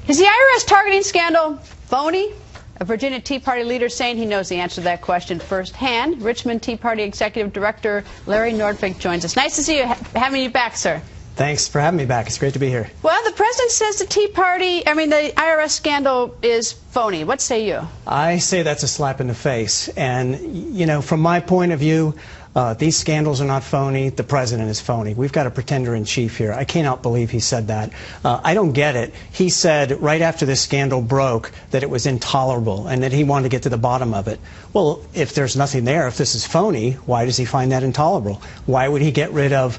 Is the IRS targeting scandal phony? A Virginia Tea Party leader saying he knows the answer to that question firsthand. Richmond Tea Party Executive Director Larry Nordvik joins us. Nice to see you, having you back, sir. Thanks for having me back. It's great to be here. Well, the president says the the IRS scandal is phony. What say you? I say that's a slap in the face. And, you know, from my point of view, these scandals are not phony. The president is phony. We've got a pretender-in-chief here. I cannot believe he said that. I don't get it. He said right after this scandal broke that it was intolerable and that he wanted to get to the bottom of it. Well, if there's nothing there, if this is phony, why does he find that intolerable? Why would he get rid of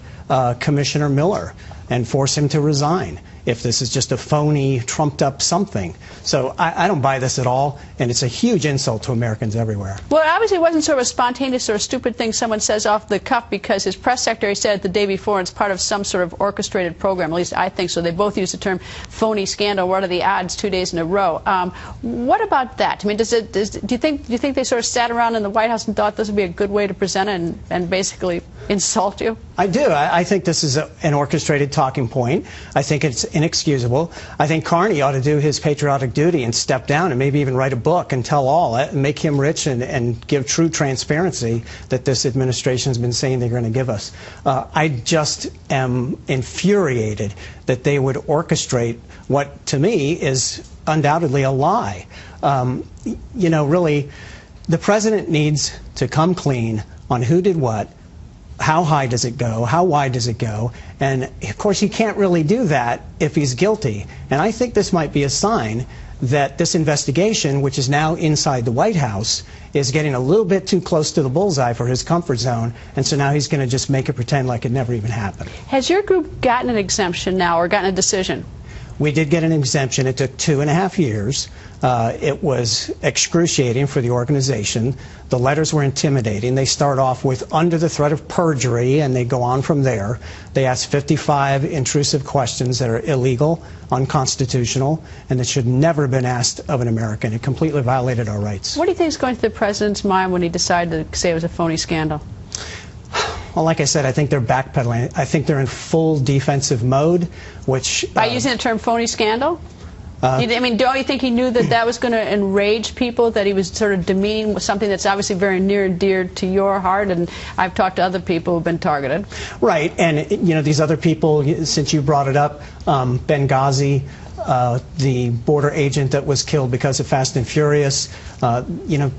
Commissioner Miller and force him to resign if this is just a phony, trumped-up something? So I don't buy this at all, and it's a huge insult to Americans everywhere. Well, obviously it wasn't sort of a spontaneous or a stupid thing someone says off the cuff, because his press secretary said it the day before it's part of some sort of orchestrated program. At least I think so. They both used the term phony scandal. What are the odds 2 days in a row? What about that? I mean, do you think they sort of sat around in the White House and thought this would be a good way to present it and basically insult you? I do. I think this is an orchestrated talking point. I think it's inexcusable. I think Carney ought to do his patriotic duty and step down and maybe even write a book and tell all, and make him rich and give true transparency that this administration has been saying they're going to give us. I just am infuriated that they would orchestrate what, to me, is undoubtedly a lie. You know, really, the president needs to come clean on who did what. How high does it go? How wide does it go? And, of course, he can't really do that if he's guilty. And I think this might be a sign that this investigation, which is now inside the White House, is getting a little bit too close to the bullseye for his comfort zone. And so now he's going to just make it pretend like it never even happened. Has your group gotten an exemption now or gotten a decision? We did get an exemption. It took 2.5 years. It was excruciating for the organization. The letters were intimidating. They start off with under the threat of perjury, and they go on from there. They ask 55 intrusive questions that are illegal, unconstitutional, and that should never have been asked of an American. It completely violated our rights. What do you think is going through the president's mind when he decided to say it was a phony scandal? Well, like I said, I think they're backpedaling. I think they're in full defensive mode, which... By using the term phony scandal? I mean, don't you think he knew that that was going to enrage people, that he was sort of demeaning something that's obviously very near and dear to your heart? And I've talked to other people who've been targeted. Right. And, you know, these other people, since you brought it up, Benghazi, the border agent that was killed because of Fast and Furious, you know,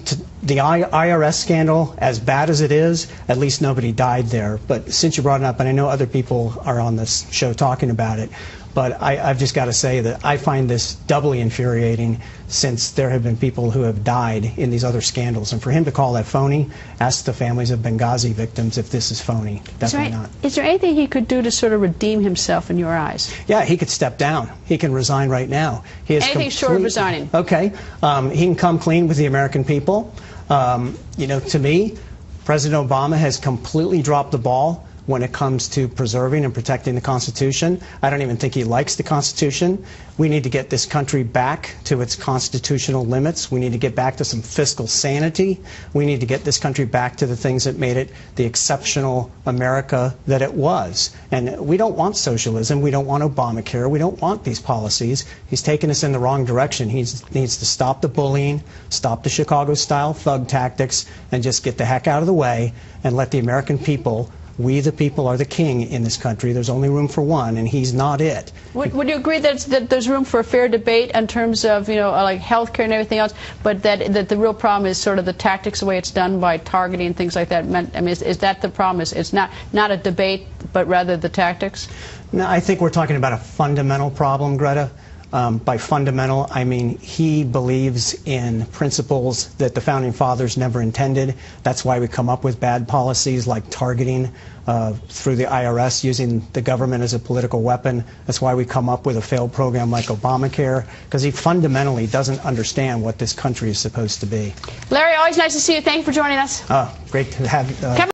the IRS scandal, as bad as it is, at least nobody died there. But since you brought it up, and I know other people are on this show talking about it, but I've just got to say that I find this doubly infuriating, since there have been people who have died in these other scandals. And for him to call that phony, ask the families of Benghazi victims if this is phony. Definitely not. Is there anything he could do to sort of redeem himself in your eyes? Yeah, he could step down. He can resign right now. He is anything short of resigning? Okay. He can come clean with the American people. You know, to me, President Obama has completely dropped the ball when it comes to preserving and protecting the Constitution. I don't even think he likes the Constitution. We need to get this country back to its constitutional limits. We need to get back to some fiscal sanity. We need to get this country back to the things that made it the exceptional America that it was. And we don't want socialism. We don't want Obamacare. We don't want these policies. He's taken us in the wrong direction. He needs to stop the bullying, stop the Chicago-style thug tactics, and just get the heck out of the way and let the American people, we the people, are the king in this country. There's only room for one, and he's not it. Would you agree that there's room for a fair debate in terms of, you know, like health care and everything else, but that the real problem is sort of the tactics, the way it's done by targeting and things like that? I mean, is that the problem? It's not a debate, but rather the tactics? No, I think we're talking about a fundamental problem, Greta. By fundamental, I mean he believes in principles that the Founding Fathers never intended. That's why we come up with bad policies like targeting through the IRS, using the government as a political weapon. That's why we come up with a failed program like Obamacare, because he fundamentally doesn't understand what this country is supposed to be. Larry, always nice to see you. Thank you for joining us. Great to have you.